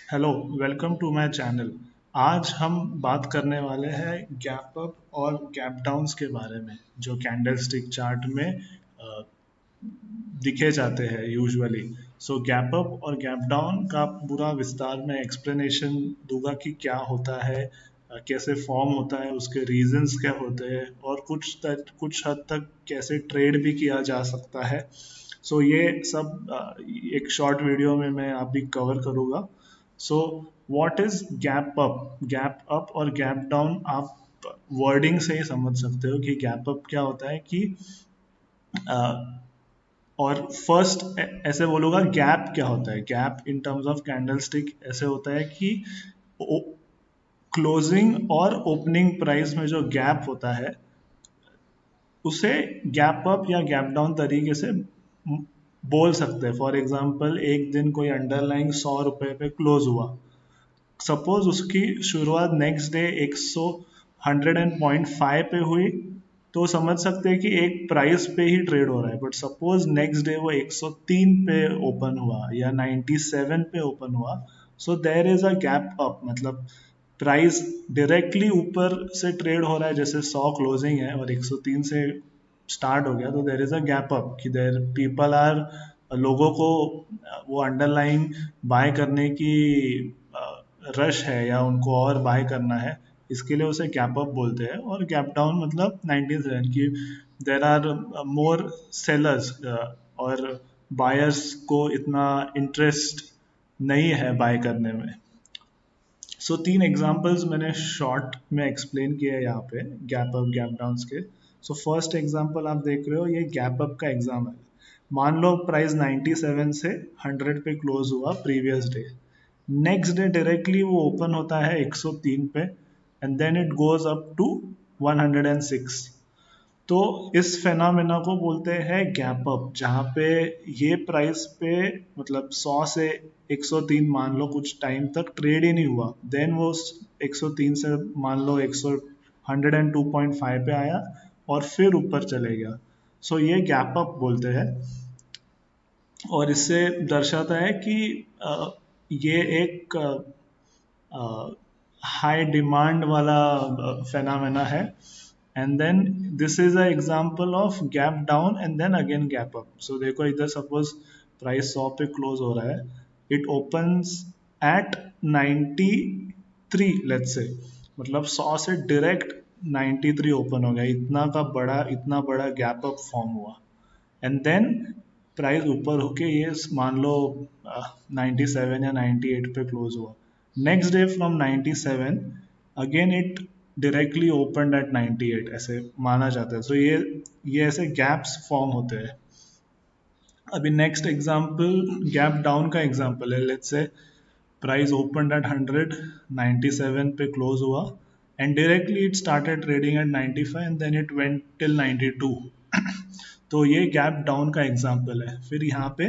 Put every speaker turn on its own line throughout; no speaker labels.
Hello, welcome to my channel. आज हम बात करने वाले हैं गैप अप और गैप डाउन्स के बारे में, जो कैंडलस्टिक चार्ट में दिखे जाते हैं यूजुअली। सो गैप अप और गैप डाउन का पूरा विस्तार में एक्सप्लेनेशन दूंगा कि क्या होता है, कैसे फॉर्म होता है, उसके रीजंस क्या होते हैं और कुछ हद तक कैसे ट्रेड भी किया जा सकता है। ये सब एक शॉर्ट वीडियो में मैं अभी कवर करूँगा। So what is gap up? Gap up और गैप डाउन आप वर्डिंग से ही समझ सकते हो कि गैप अप क्या होता है कि और फर्स्ट ऐसे बोलूँगा, गैप क्या होता है। Gap in terms of candlestick ऐसे होता है कि क्लोजिंग और ओपनिंग प्राइस में जो गैप होता है उसे गैप अप या गैप डाउन तरीके से बोल सकते हैं। फॉर एग्जांपल, एक दिन कोई अंडरलाइंग 100 रुपए पे क्लोज हुआ। सपोज उसकी शुरुआत नेक्स्ट डे 100 100.5 पे हुई, तो समझ सकते हैं कि एक प्राइस पे ही ट्रेड हो रहा है। बट सपोज नेक्स्ट डे वो 103 पे ओपन हुआ या 97 पे ओपन हुआ, so there is a gap up. मतलब प्राइस डायरेक्टली ऊपर से ट्रेड हो रहा है, जैसे 100 क्लोजिंग है और 103 से स्टार्ट हो गया, तो there is a gap up कि देर पीपल आर, लोगों को वो अंडरलाइन बाय करने की रश है या उनको और बाय करना है, इसके लिए उसे गैप अप बोलते हैं। और गैप डाउन मतलब 97 की देर आर मोर सेलर्स और बायर्स को इतना इंटरेस्ट नहीं है बाय करने में। तीन एग्जांपल्स मैंने शॉर्ट में एक्सप्लेन किया है यहाँ पे गैप अप गैप डाउन्स के। फर्स्ट एग्जांपल आप देख रहे हो, ये गैप अप का एग्जाम है। मान लो प्राइस 97 से 100 पे क्लोज हुआ previous day. Next day directly वो ओपन होता है 103 पे and then it goes up to 106। तो इस फेनामेना को बोलते हैं गैप अप, जहाँ पे ये प्राइस पे मतलब 100 से 103 मान लो कुछ टाइम तक ट्रेड ही नहीं हुआ, देन वो 103 से मान लो 100 102.5 पे आया और फिर ऊपर चले गया। ये गैप अप बोलते हैं। और इससे दर्शाता है कि ये एक हाई डिमांड वाला फेनामेना है। And then this is a example of gap down and then again gap up. देखो इधर सपोज प्राइस 100 पे क्लोज हो रहा है, it opens eight 93, let's say, मतलब 100 से डायरेक्ट 93 ओपन हो गया। इतना बड़ा गैप अप फॉर्म हुआ एंड देन प्राइस ऊपर होके ये मान लो 97 या 98 पे क्लोज हुआ। Next day from 97 again it directly open at 98, ऐसे माना जाता है। ये ऐसे गैप्स फॉर्म होते हैं। अभी नेक्स्ट एग्जांपल गैप डाउन का एग्जांपल है। Let's say price open at 100, 97 पे क्लोज हुआ and directly it started trading at 95 and then it went till 92। तो ये गैप डाउन का एग्जांपल है। फिर यहाँ पे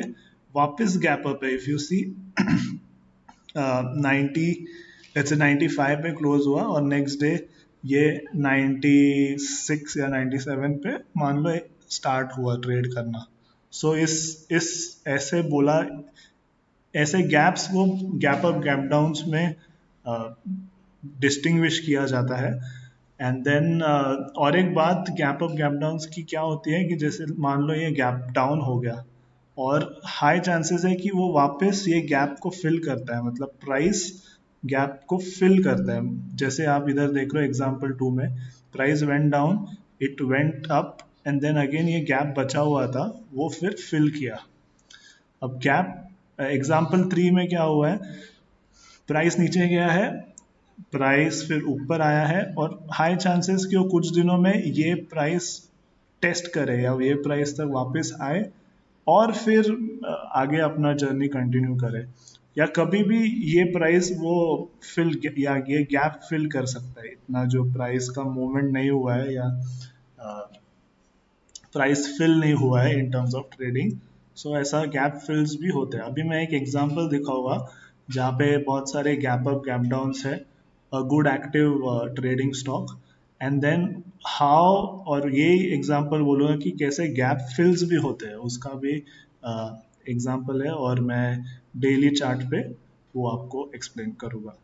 वापस गैप अप है। If you see 90, let's say 95 पे क्लोज हुआ और नेक्स्ट डे ये 96 या 97 पे मान लो स्टार्ट हुआ ट्रेड करना। इस ऐसे बोला, ऐसे गैप्स को गैप अप गैप डाउन्स में डिस्टिंग्विश किया जाता है। एंड देन और एक बात गैप अप गैप डाउन्स की क्या होती है कि जैसे मान लो ये गैप डाउन हो गया और हाई चांसेस है कि वो वापस ये गैप को फिल करता है, मतलब प्राइस गैप को फिल करता है। जैसे आप इधर देख रहे हो एग्जांपल 2 में, price went down, it went up and then again ये गैप बचा हुआ था वो फिर फिल किया। अब गैप एग्जांपल 3 में क्या हुआ है, प्राइस नीचे गया है, प्राइस फिर ऊपर आया है और हाई चांसेस कि वो कुछ दिनों में ये प्राइस टेस्ट करे या ये प्राइस तक वापस आए और फिर आगे अपना जर्नी कंटिन्यू करे। या कभी भी ये प्राइस वो फिल या ये गैप फिल कर सकता है, इतना जो प्राइस का मूवमेंट नहीं हुआ है या प्राइस फिल नहीं हुआ है इन टर्म्स ऑफ ट्रेडिंग। ऐसा गैप फिल्स भी होते हैं। अभी मैं एक एग्जांपल दिखाऊंगा जहाँ पे बहुत सारे गैप अप गैप डाउन्स है, good active trading stock, and then how, और ये एग्जांपल बोलूँगा कि कैसे गैप फिल्स भी होते हैं, उसका भी एग्जांपल है। और मैं डेली चार्ट पे वो आपको एक्सप्लेन करूँगा।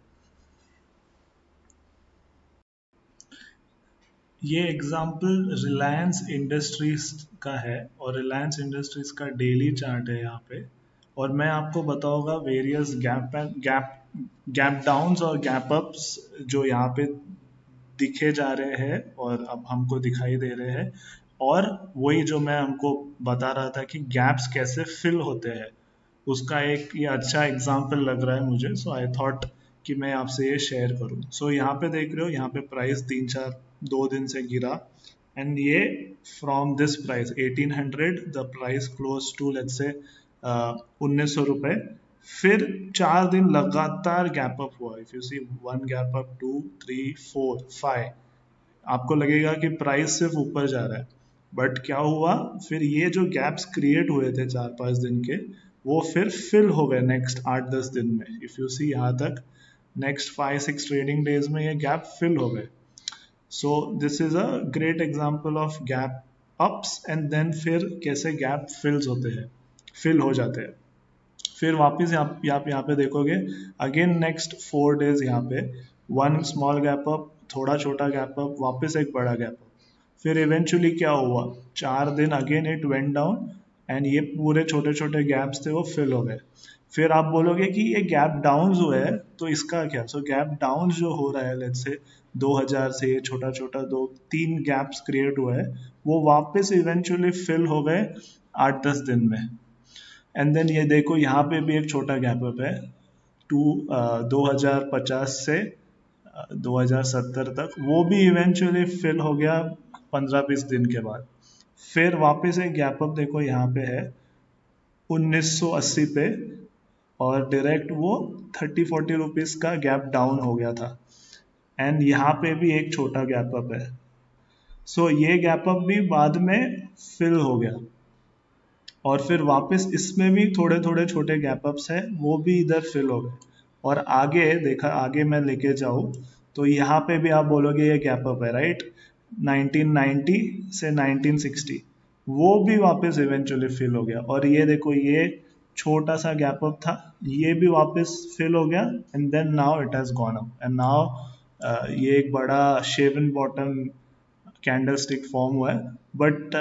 ये एग्जाम्पल रिलायंस इंडस्ट्रीज का है और रिलायंस इंडस्ट्रीज का डेली चार्ट है यहाँ पे। और मैं आपको बताऊंगा वेरियस गैप डाउन्स और गैप अप्स जो यहाँ पे दिखे जा रहे हैं और अब हमको दिखाई दे रहे हैं। और वही जो मैं हमको बता रहा था कि गैप्स कैसे फिल होते हैं, उसका एक ये अच्छा एग्जाम्पल लग रहा है मुझे, सो आई थॉट कि मैं आपसे ये शेयर करूं। सो यहाँ पे देख रहे हो, यहाँ पे प्राइस 2 दिन से गिरा एंड ये from this price 1800 the price close to let's say 1900 रुपए। फिर 4 दिन लगातार गैप अप हुआ। If you see one gap up, 2 3 4 5, आपको लगेगा कि प्राइस सिर्फ ऊपर जा रहा है, बट क्या हुआ, फिर ये जो गैप्स क्रिएट हुए थे 4 5 दिन के, वो फिर फिल हो गए नेक्स्ट 8 10 दिन में। इफ यू सी यहाँ तक नेक्स्ट 5 6 ट्रेडिंग डेज में ये गैप फिल हो गए। So this is a great example of gap ups and then फिर कैसे गैप फिल्स होते हैं, फिल हो जाते हैं। फिर वापस यहाँ पे देखोगे अगेन नेक्स्ट 4 डेज यहाँ पे वन स्मॉल गैप अप, थोड़ा छोटा गैप अप, वापस एक बड़ा गैप अप। फिर इवेंचुअली क्या हुआ, 4 दिन again it went down and ये पूरे छोटे छोटे गैप्स थे वो फिल हो गए। फिर आप बोलोगे कि ये गैप डाउन हुए है तो इसका क्या, सो गैप डाउन जो हो रहा है लेट्स से 2000 से, ये छोटा छोटा 2 3 गैप्स क्रिएट हुआ है, वो वापस इवेंचुअली फिल हो गए 8 10 दिन में। एंड देन ये देखो यहाँ पे भी एक छोटा गैप अप है 2050 से 2070 तक, वो भी इवेंचुअली फिल हो गया 15 20 दिन के बाद। फिर वापस एक गैप अप देखो यहाँ पे है 1980 पे, और डायरेक्ट वो 30 40 रुपीज का गैप डाउन हो गया था। एंड यहाँ पे भी एक छोटा गैप अप है। सो ये गैप अप भी बाद में फिल हो गया, और फिर वापस इसमें भी थोड़े थोड़े छोटे गैप अप्स हैं, वो भी इधर फिल हो गए। और आगे देखा, आगे मैं लेके जाऊँ तो यहाँ पे भी आप बोलोगे ये गैप अप है राइट, 1990 से 1960, वो भी वापस इवेंचुअली फिल हो गया। और ये देखो ये छोटा सा गैप अप था, ये भी वापस फिल हो गया and then now it has gone up and now ये एक बड़ा shaven bottom candle stick form हुआ है। बट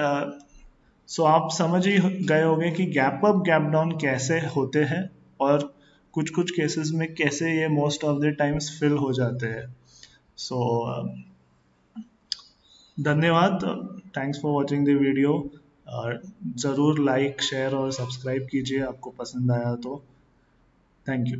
सो आप समझ ही गए होंगे कि गैप अप गैप डाउन कैसे होते हैं, और कुछ कुछ केसेस में कैसे ये most of the times fill हो जाते हैं। सो धन्यवाद, thanks for watching the video. और ज़रूर लाइक शेयर और सब्सक्राइब कीजिए आपको पसंद आया तो। Thank you.